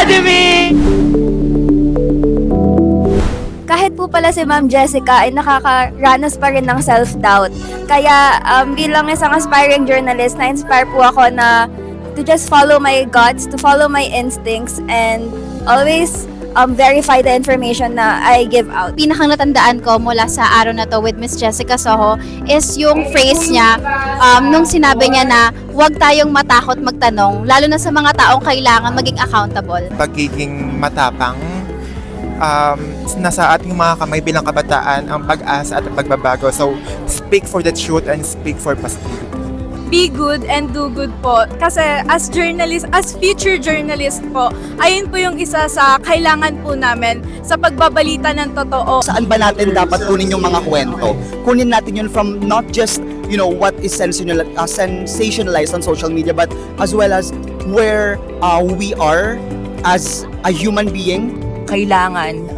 Academy! Kahit po pala si Ma'am Jessica ay nakakaranas pa rin ng self-doubt. Kaya bilang isang aspiring journalist, na-inspire po ako na to just follow my guts, to follow my instincts, and always verify the information na I give out. Pinakang natandaan ko mula sa araw na to with Miss Jessica Soho is yung phrase niya nung sinabi niya na huwag tayong matakot magtanong, lalo na sa mga taong kailangan maging accountable. Pagiging matapang, nasa ating mga kamay bilang kabataan ang pag-asa at pagbabago. So, speak for the truth and speak for positivity. Be good and do good po. Kasi as journalist, as future journalist po, ayun po yung isa sa kailangan po namin sa pagbabalita ng totoo. Saan ba natin dapat kunin yung mga kwento? Kunin natin yun from not just, what is sensationalized on social media, but as well as where we are as a human being. Kailangan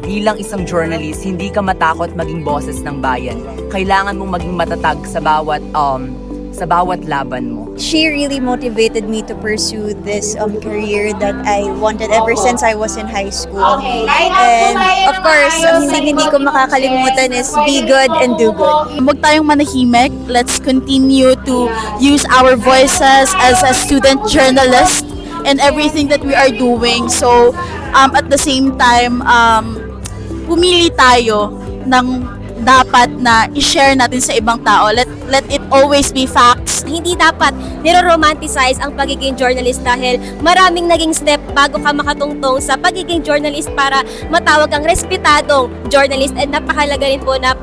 bilang isang journalist, hindi ka matakot maging boses ng bayan. Kailangan mong maging matatag sa bawat laban mo. She really motivated me to pursue this career that I wanted ever since I was in high school. And of course, ang hindi ko makakalimutan is be good and do good. Huwag tayong manahimik. Let's continue to use our voices as a student journalist in everything that we are doing. So, at the same time, pumili tayo ng dapat na i-share natin sa ibang tao. Let it always be facts. Hindi dapat niro-romanticize ang pagiging journalist dahil maraming naging step bago ka makatungtong sa pagiging journalist para matawag ang respetadong journalist, and napakahalaga rin po na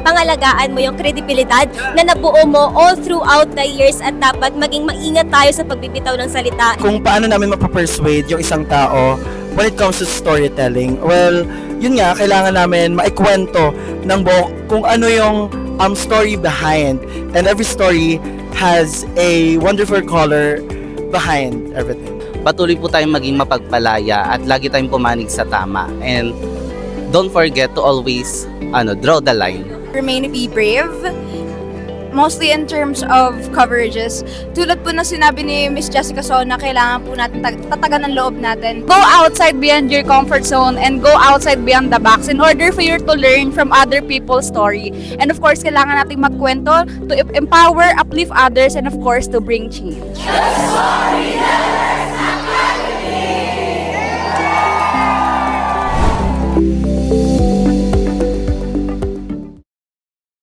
pangalagaan mo yung kredibilidad na nabuo mo all throughout the years, at dapat maging maingat tayo sa pagbibitaw ng salita. Kung paano namin mapapersuade yung isang tao when it comes to storytelling, well, yun nga, kailangan namin maikwento ng buo kung ano yung story behind. And every story has a wonderful color behind everything. Patuloy po tayong maging mapagpalaya at lagi tayong pumanig sa tama. And don't forget to always draw the line. Remain to be brave. Mostly in terms of coverages. Tulad po na sinabi ni Miss Jessica So na kailangan po natin tatagan ng loob natin. Go outside beyond your comfort zone and go outside beyond the box in order for you to learn from other people's story. And of course, kailangan nating magkwento to empower, uplift others, and of course, to bring change.